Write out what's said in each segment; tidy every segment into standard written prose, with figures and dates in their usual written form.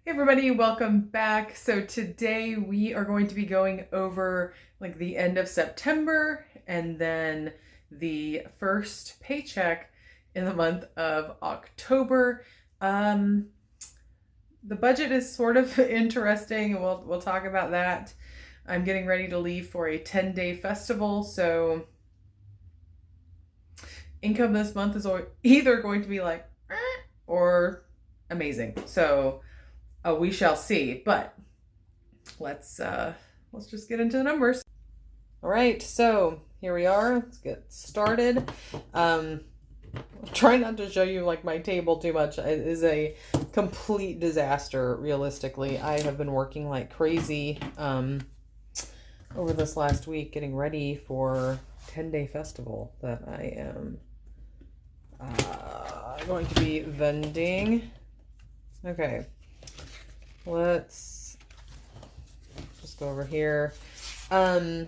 Hey everybody, welcome back. So today we are going to be going over like the end of September and then the first paycheck in the month of October. The budget is sort of interesting, and we'll talk about that. I'm getting ready to leave for a 10-day festival, so income this month is either going to be like or amazing. So we shall see, but let's just get into the numbers. All right, so here we are. Let's get started. Try not to show you like my table too much. It is a complete disaster, realistically. I have been working like crazy over this last week getting ready for 10-day festival that I am going to be vending. Okay. Let's just go over here. The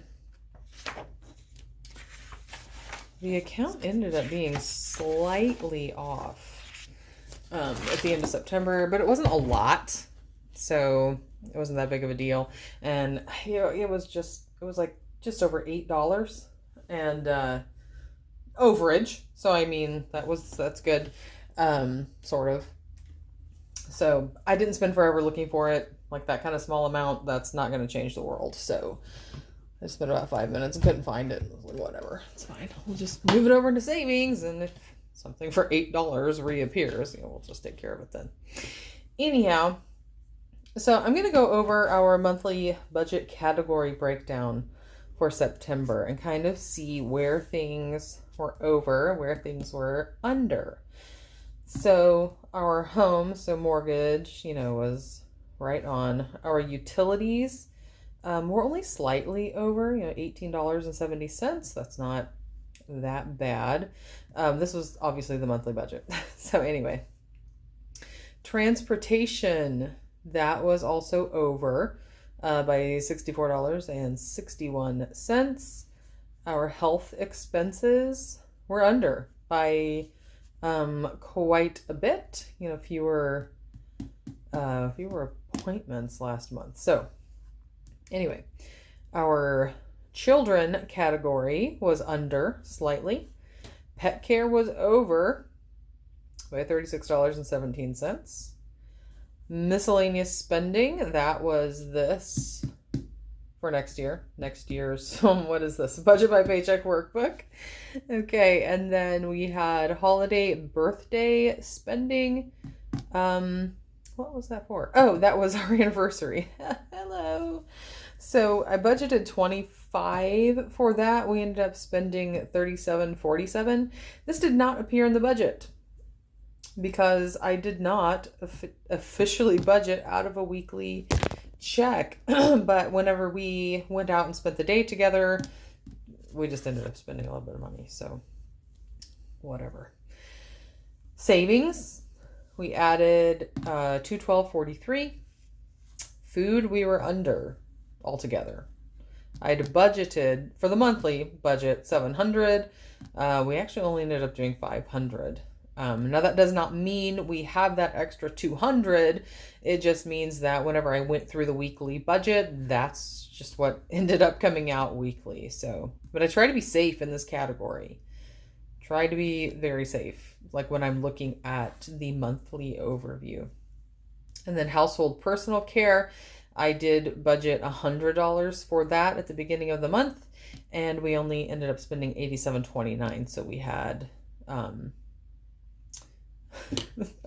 account ended up being slightly off at the end of September, but it wasn't a lot, so it wasn't that big of a deal. And it was like just over $8 and overage. So I mean that's good, sort of. So I didn't spend forever looking for it. Like that kind of small amount, that's not going to change the world. So I spent about 5 minutes and couldn't find it. Like, whatever, it's fine. We'll just move it over into savings, and if something for $8 reappears, we'll just take care of it then. Anyhow, so I'm going to go over our monthly budget category breakdown for September and kind of see where things were over, where things were under. So our home, so mortgage, was right on. Our utilities were only slightly over, $18.70. That's not that bad. This was obviously the monthly budget. So anyway, transportation, that was also over by $64.61. Our health expenses were under by quite a bit, fewer appointments last month. So anyway, our children category was under slightly. Pet care was over by $36.17. Miscellaneous spending, that was this for next year. Next year's, what is this? Budget by Paycheck workbook. Okay, and then we had holiday birthday spending. What was that for? Oh, that was our anniversary. Hello. So I budgeted $25 for that. We ended up spending $37.47. This did not appear in the budget because I did not officially budget out of a weekly check. But whenever we went out and spent the day together, we just ended up spending a little bit of money. So whatever. Savings, we added $212.43. Food, we were under altogether. I had budgeted for the monthly budget $700. We actually only ended up doing $500. Now that does not mean we have that extra $200. It just means that whenever I went through the weekly budget, that's just what ended up coming out weekly. So, but I try to be safe in this category. Try to be very safe, like when I'm looking at the monthly overview. And then household personal care, I did budget $100 for that at the beginning of the month, and we only ended up spending $87.29. So we had I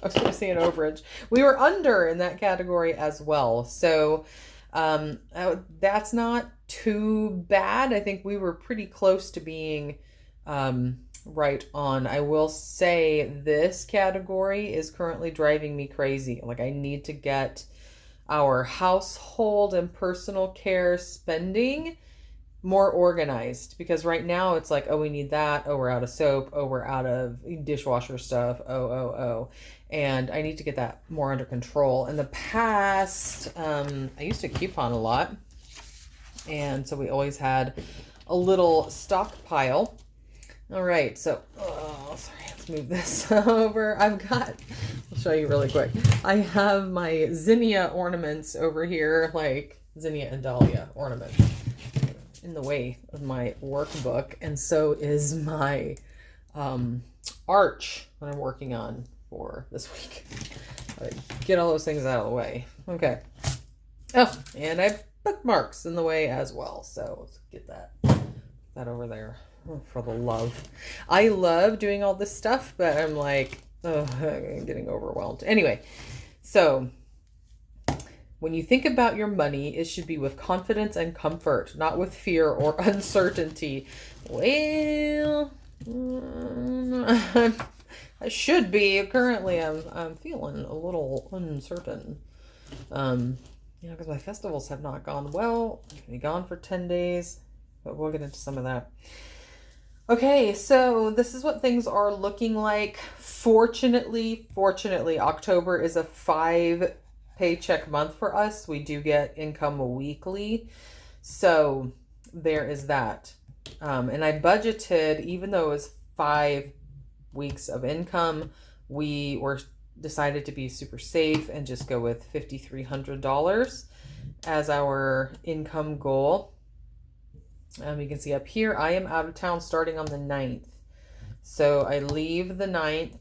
was going to say an overage. We were under in that category as well. So that's not too bad. I think we were pretty close to being right on. I will say this category is currently driving me crazy. Like I need to get our household and personal care spending more organized, because right now it's like, oh, we need that. Oh, we're out of soap. Oh, we're out of dishwasher stuff. Oh. And I need to get that more under control. In the past, I used to coupon a lot. And so we always had a little stockpile. All right. So, sorry, let's move this over. I've got show you really quick. I have my zinnia ornaments over here, like zinnia and dahlia ornaments in the way of my workbook. And so is my arch that I'm working on for this week. Get all those things out of the way. Okay. Oh, and I have bookmarks in the way as well. So let's get that over there. Oh, for the love. I love doing all this stuff, but I'm like, oh, I'm getting overwhelmed. Anyway, so when you think about your money, it should be with confidence and comfort, not with fear or uncertainty. Well, I should be. Currently, I'm feeling a little uncertain. Because my festivals have not gone well. I'm going to be gone for 10 days, but we'll get into some of that. Okay, so this is what things are looking like. Fortunately, October is a 5 paycheck month for us. We do get income weekly. So there is that. And I budgeted, even though it was 5 weeks of income, we were decided to be super safe and just go with $5,300 as our income goal. You can see up here, I am out of town starting on the 9th. So I leave the 9th.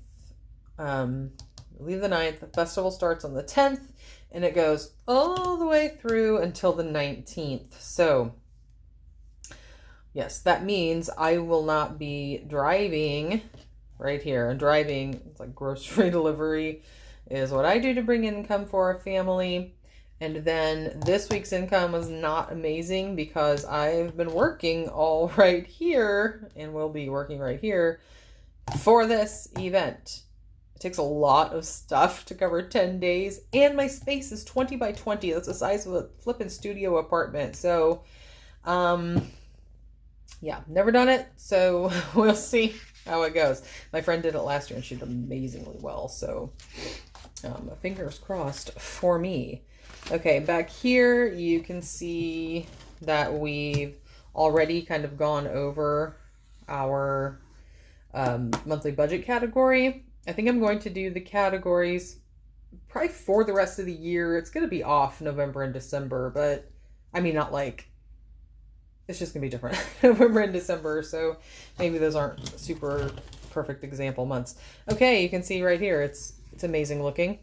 The festival starts on the 10th, and it goes all the way through until the 19th. So yes, that means I will not be driving right here. And driving, it's like grocery delivery is what I do to bring income for our family. And then this week's income was not amazing because I've been working all right here and will be working right here for this event. It takes a lot of stuff to cover 10 days, and my space is 20 by 20. That's the size of a flippin' studio apartment. So, yeah, never done it. So we'll see how it goes. My friend did it last year and she did amazingly well. So, fingers crossed for me. Okay, back here you can see that we've already kind of gone over our monthly budget category. I think I'm going to do the categories probably for the rest of the year. It's going to be off November and December, but I mean, not like, it's just going to be different November and December. So maybe those aren't super perfect example months. Okay, you can see right here, it's amazing looking.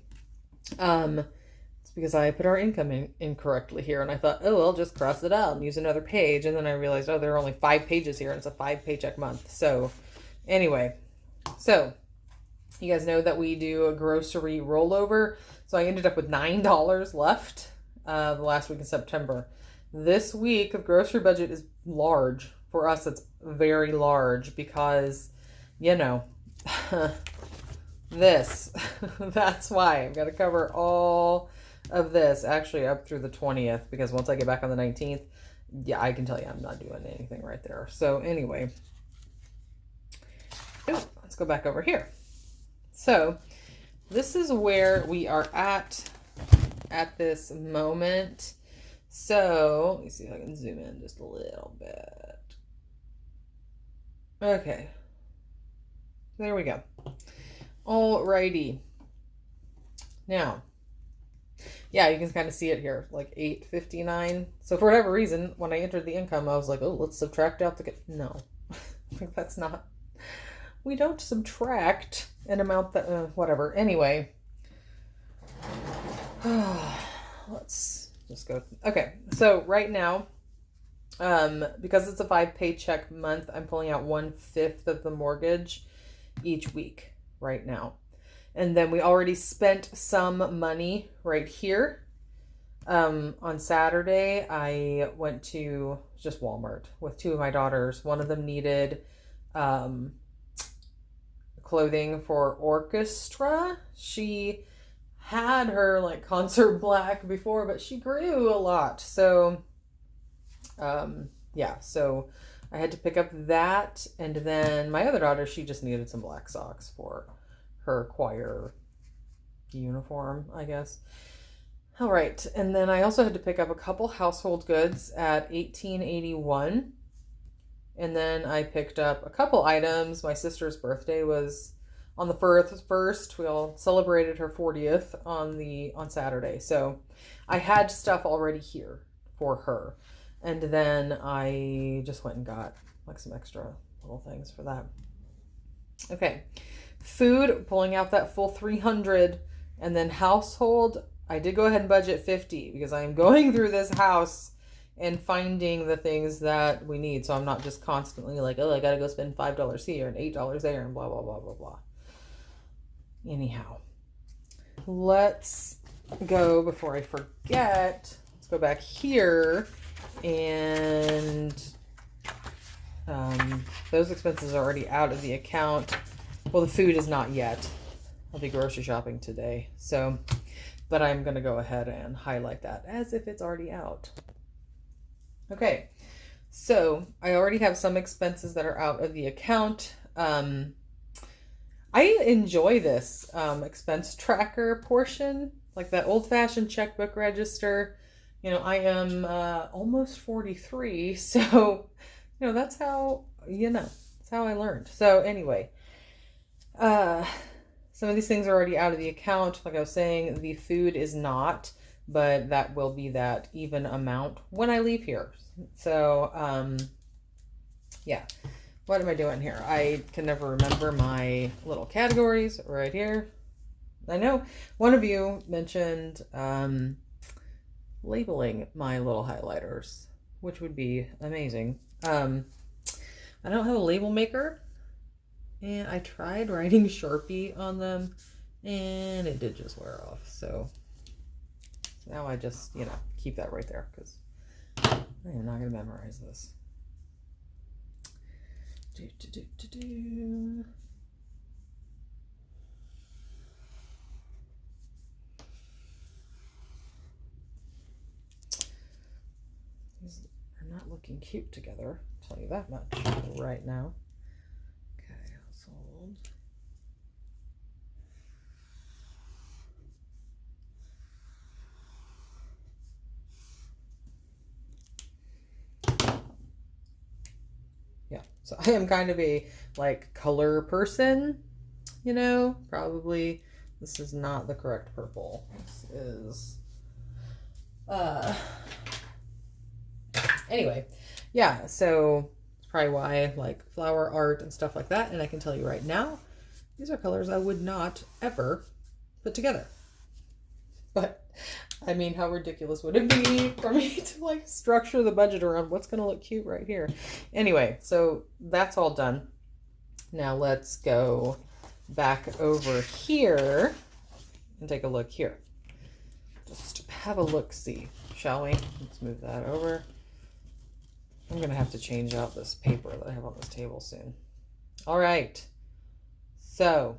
Because I put our income in incorrectly here, and I thought, oh, I'll just cross it out and use another page. And then I realized, oh, there are only 5 pages here, and it's a 5 paycheck month. So anyway, so you guys know that we do a grocery rollover. So I ended up with $9 left the last week in September. This week, the grocery budget is large. For us, it's very large because, this. That's why I've got to cover all of this, actually up through the 20th, because once I get back on the 19th, yeah, I can tell you I'm not doing anything right there. So anyway, let's go back over here. So this is where we are at this moment. So let me see if I can zoom in just a little bit. Okay, there we go. Alrighty. Now, yeah, you can kind of see it here, like $8.59. So for whatever reason, when I entered the income, I was like, oh, let's subtract out the... No, that's not... We don't subtract an amount that... whatever. Anyway. Let's just go... Okay, so right now, because it's a 5 paycheck month, I'm pulling out 1/5 of the mortgage each week right now. And then we already spent some money right here. On Saturday, I went to just Walmart with 2 of my daughters. One of them needed clothing for orchestra. She had her like concert black before, but she grew a lot. So, yeah, so I had to pick up that. And then my other daughter, she just needed some black socks for her choir uniform, I guess. All right. And then I also had to pick up a couple household goods at $18.81. And then I picked up a couple items. My sister's birthday was on the first. We all celebrated her 40th on Saturday. So I had stuff already here for her. And then I just went and got like some extra little things for that. Okay. Food, pulling out that full 300, and then household, I did go ahead and budget 50 because I'm going through this house and finding the things that we need. So I'm not just constantly like, oh, I got to go spend $5 here and $8 there and blah, blah, blah, blah, blah. Anyhow, let's go, before I forget, let's go back here, and those expenses are already out of the account. Well, the food is not yet. I'll be grocery shopping today. So, but I'm going to go ahead and highlight that as if it's already out. Okay. So I already have some expenses that are out of the account. I enjoy this expense tracker portion, like that old-fashioned checkbook register. You know, I am almost 43, so that's how that's how I learned. So anyway, some of these things are already out of the account. Like I was saying, the food is not, but that will be that even amount when I leave here. So yeah. What am I doing here? I can never remember my little categories right here. I know one of you mentioned labeling my little highlighters, which would be amazing. I don't have a label maker, and I tried writing Sharpie on them, and it did just wear off. So now I just, keep that right there because I am not going to memorize this. These are not looking cute together, I'll tell you that much right now. Okay, household. Yeah, so I am kind of a color person, probably this is not the correct purple. This is anyway, yeah, so it's probably why I like flower art and stuff like that. And I can tell you right now, these are colors I would not ever put together. But I mean, how ridiculous would it be for me to structure the budget around what's going to look cute right here? Anyway, so that's all done. Now let's go back over here and take a look here. Just have a look-see, shall we? Let's move that over. I'm going to have to change out this paper that I have on this table soon. All right. So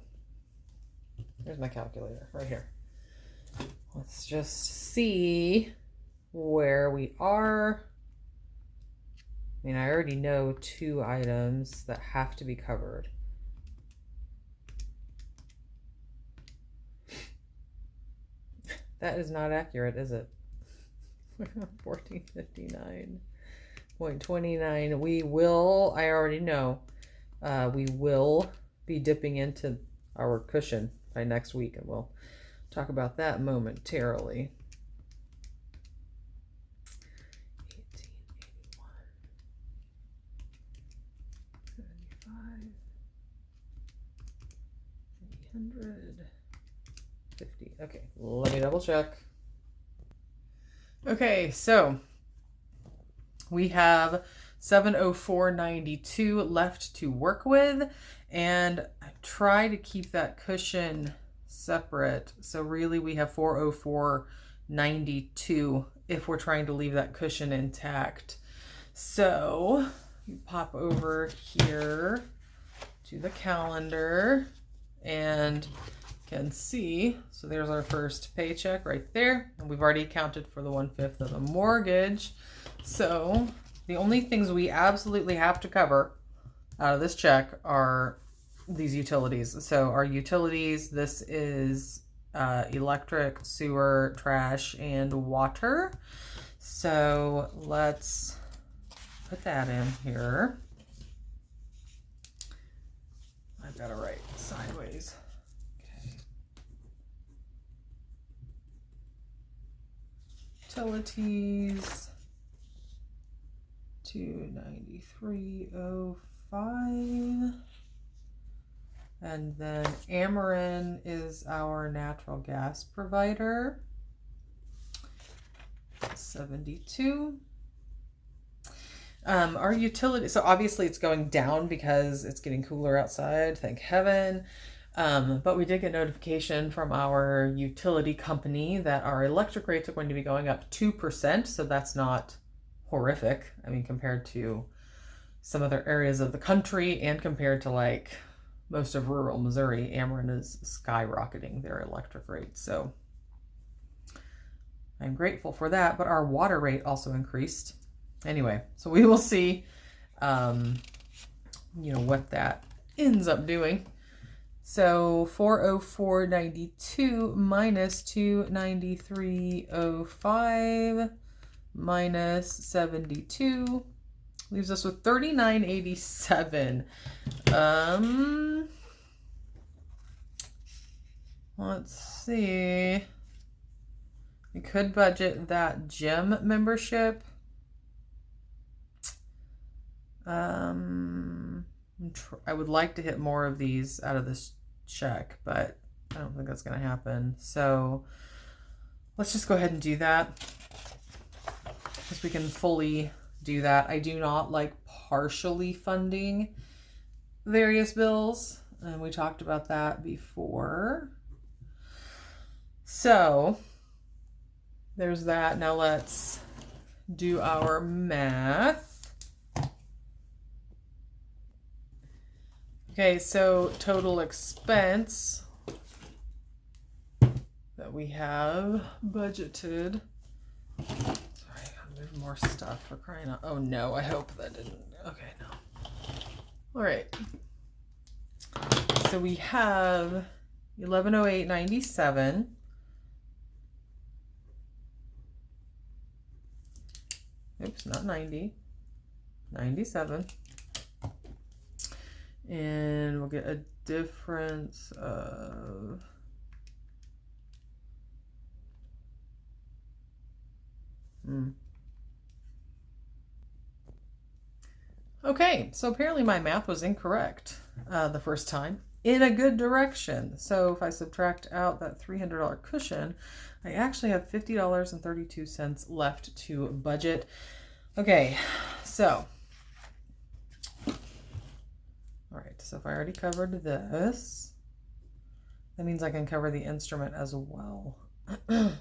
here's my calculator right here. Let's just see where we are. I mean, I already know 2 items that have to be covered. That is not accurate, is it? 1459.29. We will, I already know, we will be dipping into our cushion by next week, and we'll talk about that momentarily. 1881, 75, 350. Okay, let me double check. Okay, so we have 704.92 left to work with, and I try to keep that cushion separate. So really we have 404.92 if we're trying to leave that cushion intact. So you pop over here to the calendar and can see, so there's our first paycheck right there, and we've already accounted for the 1/5 of the mortgage. So the only things we absolutely have to cover out of this check are these utilities. So our utilities, this is electric, sewer, trash, and water. So let's put that in here. I've got to write sideways. Okay. Utilities, 293.05. And then Ameren is our natural gas provider. 72. Our utility, so obviously it's going down because it's getting cooler outside, thank heaven. But we did get notification from our utility company that our electric rates are going to be going up 2%. So that's not horrific. I mean, compared to some other areas of the country and compared to like most of rural Missouri, Ameren is skyrocketing their electric rates. So I'm grateful for that, but our water rate also increased. Anyway, so we will see, what that ends up doing. So 404.92 minus 293.05 minus 72 leaves us with 39.87. Let's see. We could budget that gym membership. I would like to hit more of these out of this check, but I don't think that's going to happen. So let's just go ahead and do that because we can fully do that. I do not like partially funding various bills, and we talked about that before. So there's that. Now let's do our math. Okay, so total expense that we have budgeted. Sorry, I gotta move more stuff for crying out. Oh no, I hope that didn't. Okay, no. All right. So we have 1108.97. Oops, not 90. 97. And we'll get a difference of Okay, so apparently my math was incorrect the first time in a good direction. So if I subtract out that $300 cushion, I actually have $50.32 left to budget. Okay, so all right, so if I already covered this, that means I can cover the instrument as well. Right,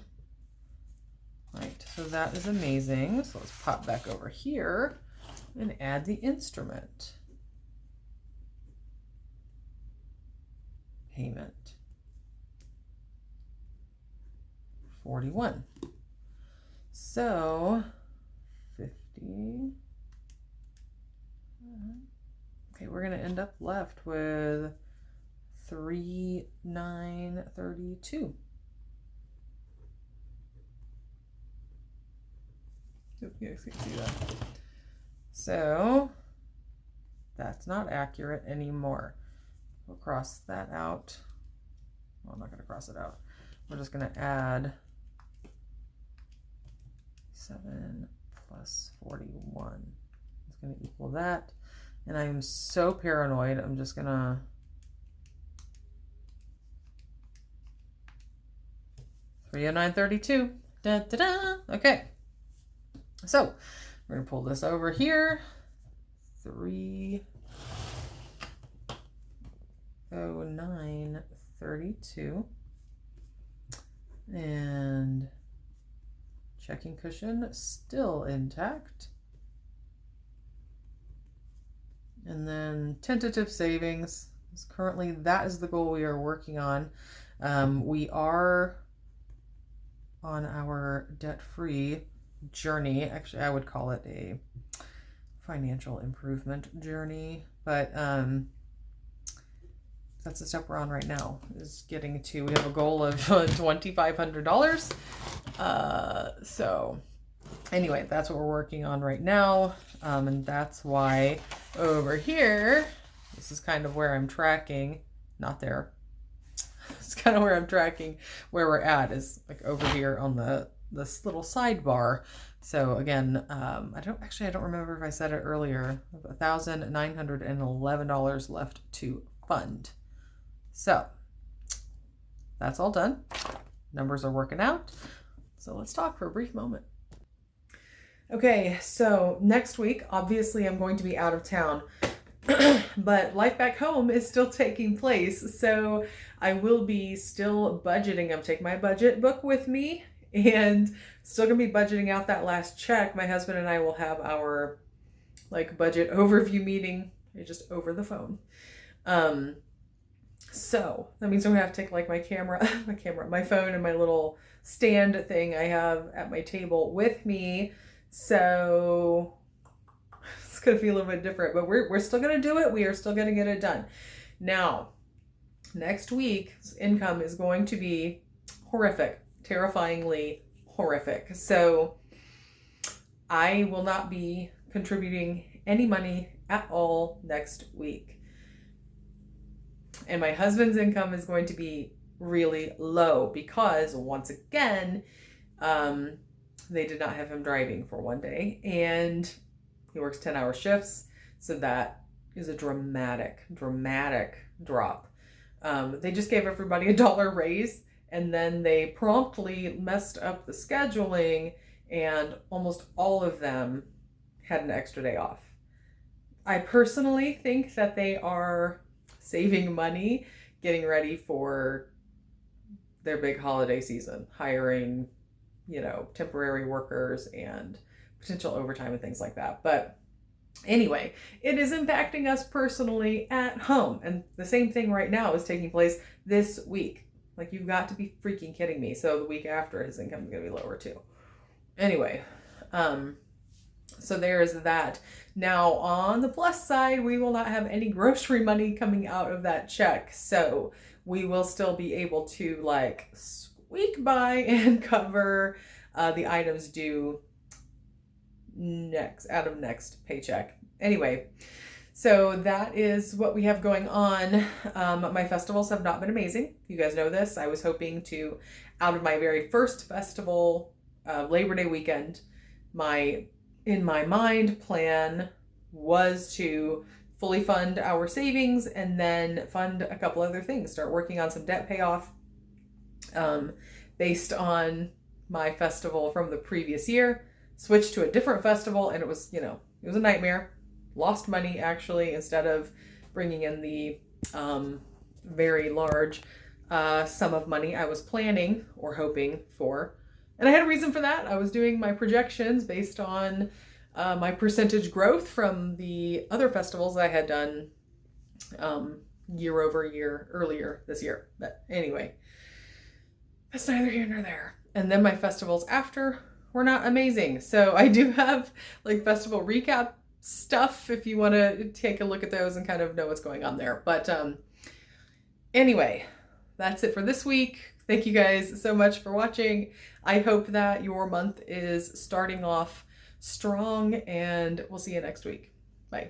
so that is amazing. So let's pop back over here and add the instrument. Payment. 41. So 50. Okay, we're going to end up left with 3,932. You guys can see that. So that's not accurate anymore. We'll cross that out. Well, I'm not going to cross it out. We're just going to add 7 plus 41. It's going to equal that. And I am so paranoid, I'm just gonna $309.32. Da, da, da. Okay. So we're gonna pull this over here. 309.32. And checking cushion still intact. And then tentative savings is currently, that is the goal we are working on. We are on our debt-free journey. Actually, I would call it a financial improvement journey, but that's the step we're on right now, is getting to, we have a goal of $2,500. So anyway, that's what we're working on right now. And that's why over here, this this is kind of where I'm tracking, not there. It's kind of where I'm tracking where we're at is like over here on this little sidebar. So again, I don't remember if I said it earlier, $1,911 left to fund. So that's all done. Numbers are working out. So let's talk for a brief moment. Okay, so next week, obviously I'm going to be out of town, but life back home is still taking place. So I will be still budgeting. I'm taking my budget book with me and still gonna be budgeting out that last check. My husband and I will have our like budget overview meeting just over the phone. So that means I'm gonna have to take like my phone and my little stand thing I have at my table with me. So it's gonna be a little bit different, but we're still gonna do it. We are still gonna get it done. Now, next week's income is going to be horrific, terrifyingly horrific. So I will not be contributing any money at all next week. And my husband's income is going to be really low because once again, they did not have him driving for one day and he works 10-hour shifts. So that is a dramatic drop. They just gave everybody $1 raise and then they promptly messed up the scheduling and almost all of them had an extra day off. I personally think that they are saving money, getting ready for their big holiday season, hiring, temporary workers and potential overtime and things like that. But anyway, it is impacting us personally at home. And the same thing right now is taking place this week. Like, you've got to be freaking kidding me. So the week after, his income is going to be lower too. Anyway, so there's that. Now, on the plus side, we will not have any grocery money coming out of that check. So we will still be able to like squeak by and cover the items due out of next paycheck. Anyway, so that is what we have going on. My festivals have not been amazing. You guys know this. I was hoping to, out of my very first festival, Labor Day weekend, in my mind plan was to fully fund our savings and then fund a couple other things, start working on some debt payoff based on my festival from the previous year, switched to a different festival, and it was a nightmare. Lost money, actually, instead of bringing in the very large sum of money I was planning or hoping for. And I had a reason for that. I was doing my projections based on my percentage growth from the other festivals I had done year over year earlier this year. But anyway, that's neither here nor there. And then my festivals after were not amazing. So I do have like festival recap stuff if you want to take a look at those and kind of know what's going on there. But anyway, that's it for this week. Thank you guys so much for watching. I hope that your month is starting off strong, and we'll see you next week. Bye.